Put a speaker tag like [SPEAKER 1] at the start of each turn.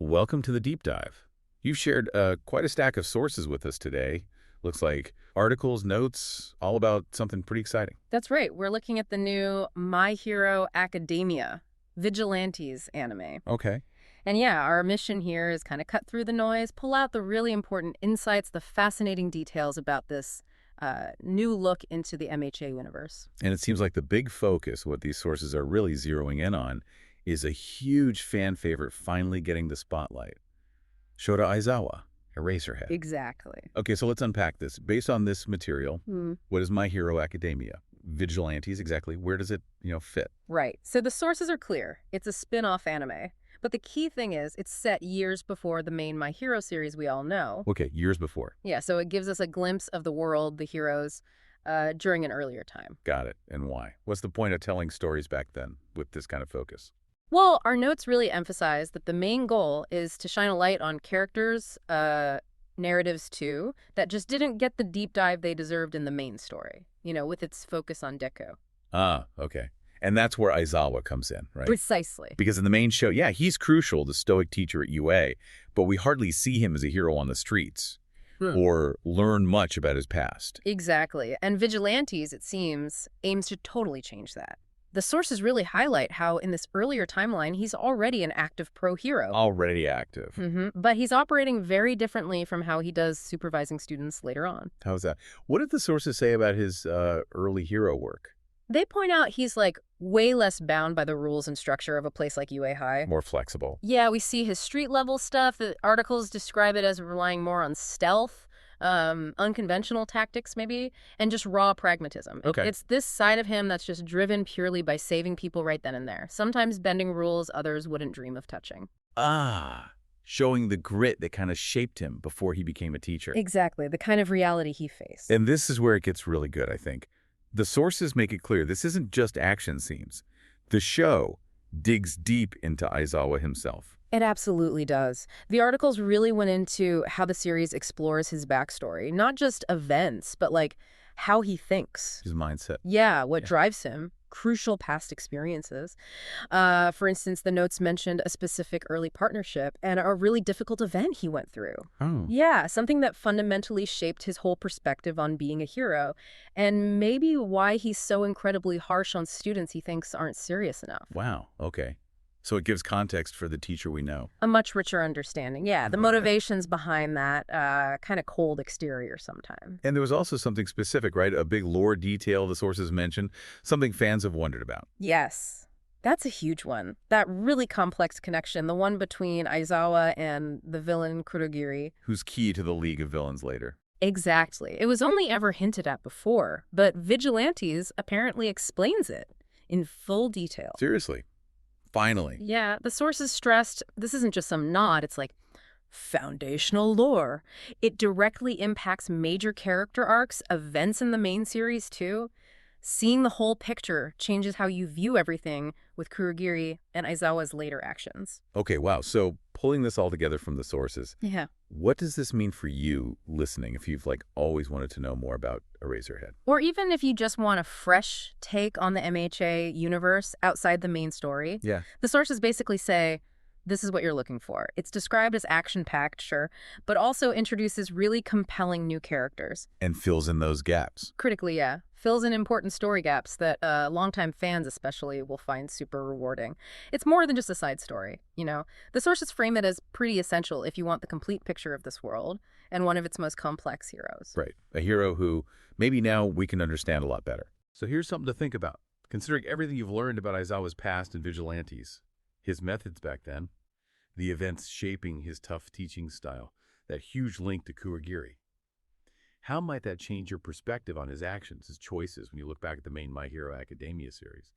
[SPEAKER 1] welcome to the deep dive. You've shared quite a stack of sources with us today. Looks like articles, notes, all about something pretty exciting.
[SPEAKER 2] That's right. We're looking at the new My Hero Academia, Vigilantes anime.
[SPEAKER 1] Okay.
[SPEAKER 2] And yeah, our mission here is kind of cut through the noise, pull out the really important insights, the fascinating details about this new look into the MHA universe.
[SPEAKER 1] And it seems like the big focus, what these sources are really zeroing in on, is a huge fan favorite finally getting the spotlight. Shota Aizawa, Eraserhead.
[SPEAKER 2] Exactly.
[SPEAKER 1] Okay, so let's unpack this. Based on this material, what is My Hero Academia? Vigilantes, exactly. Where does it, fit?
[SPEAKER 2] Right. So the sources are clear. It's a spin-off anime. But the key thing is it's set years before the main My Hero series we all know.
[SPEAKER 1] Okay, years before.
[SPEAKER 2] Yeah, so it gives us a glimpse of the world, the heroes, during an earlier time.
[SPEAKER 1] Got it. And why? What's the point of telling stories back then with this kind of focus?
[SPEAKER 2] Well, our notes really emphasize that the main goal is to shine a light on characters, narratives too, that just didn't get the deep dive they deserved in the main story, with its focus on Deku.
[SPEAKER 1] Ah, okay. And that's where Aizawa comes in, right?
[SPEAKER 2] Precisely.
[SPEAKER 1] Because in the main show, yeah, he's crucial, the stoic teacher at UA, but we hardly see him as a hero on the streets or learn much about his past.
[SPEAKER 2] Exactly. And Vigilantes, it seems, aims to totally change that. The sources really highlight how in this earlier timeline, he's already an active pro-hero.
[SPEAKER 1] Already active.
[SPEAKER 2] But he's operating very differently from how he does supervising students later on.
[SPEAKER 1] How's that? What did the sources say about his early hero work?
[SPEAKER 2] They point out he's way less bound by the rules and structure of a place like UA High.
[SPEAKER 1] More flexible.
[SPEAKER 2] Yeah, we see his street level stuff. The articles describe it as relying more on stealth, unconventional tactics maybe, and just raw pragmatism.
[SPEAKER 1] Okay.
[SPEAKER 2] It's this side of him that's just driven purely by saving people right then and there. Sometimes bending rules others wouldn't dream of touching.
[SPEAKER 1] Ah, showing the grit that kind of shaped him before he became a teacher.
[SPEAKER 2] Exactly, the kind of reality he faced.
[SPEAKER 1] And this is where it gets really good, I think. The sources make it clear this isn't just action scenes. The show digs deep into Aizawa himself.
[SPEAKER 2] It absolutely does. The articles really went into how the series explores his backstory, not just events, but how he thinks.
[SPEAKER 1] His mindset.
[SPEAKER 2] Yeah, what drives him. Crucial past experiences. For instance, the notes mentioned a specific early partnership and a really difficult event he went through.
[SPEAKER 1] Oh.
[SPEAKER 2] Yeah, something that fundamentally shaped his whole perspective on being a hero, and maybe why he's so incredibly harsh on students he thinks aren't serious enough.
[SPEAKER 1] Wow. Okay. So it gives context for the teacher we know.
[SPEAKER 2] A much richer understanding. Yeah, the motivations behind that kind of cold exterior sometimes.
[SPEAKER 1] And there was also something specific, right? A big lore detail the sources mentioned, something fans have wondered about.
[SPEAKER 2] Yes, that's a huge one. That really complex connection, the one between Aizawa and the villain Kurogiri.
[SPEAKER 1] Who's key to the League of Villains later.
[SPEAKER 2] Exactly. It was only ever hinted at before, but Vigilantes apparently explains it in full detail.
[SPEAKER 1] Seriously. Finally.
[SPEAKER 2] Yeah, the sources stressed this isn't just some nod, it's foundational lore. It directly impacts major character arcs, events in the main series too. Seeing the whole picture changes how you view everything with Kurogiri and Aizawa's later actions.
[SPEAKER 1] Okay, wow. So pulling this all together from the sources,
[SPEAKER 2] Yeah.
[SPEAKER 1] what does this mean for you listening if you've always wanted to know more about Eraserhead?
[SPEAKER 2] Or even if you just want a fresh take on the MHA universe outside the main story.
[SPEAKER 1] Yeah.
[SPEAKER 2] The sources basically say, this is what you're looking for. It's described as action-packed, sure, but also introduces really compelling new characters.
[SPEAKER 1] And fills in those gaps.
[SPEAKER 2] Critically, yeah. Fills in important story gaps that longtime fans especially will find super rewarding. It's more than just a side story, The sources frame it as pretty essential if you want the complete picture of this world and one of its most complex heroes.
[SPEAKER 1] Right. A hero who maybe now we can understand a lot better. So here's something to think about. Considering everything you've learned about Aizawa's past and Vigilantes, his methods back then, the events shaping his tough teaching style, that huge link to Kurogiri. How might that change your perspective on his actions, his choices, when you look back at the main My Hero Academia series?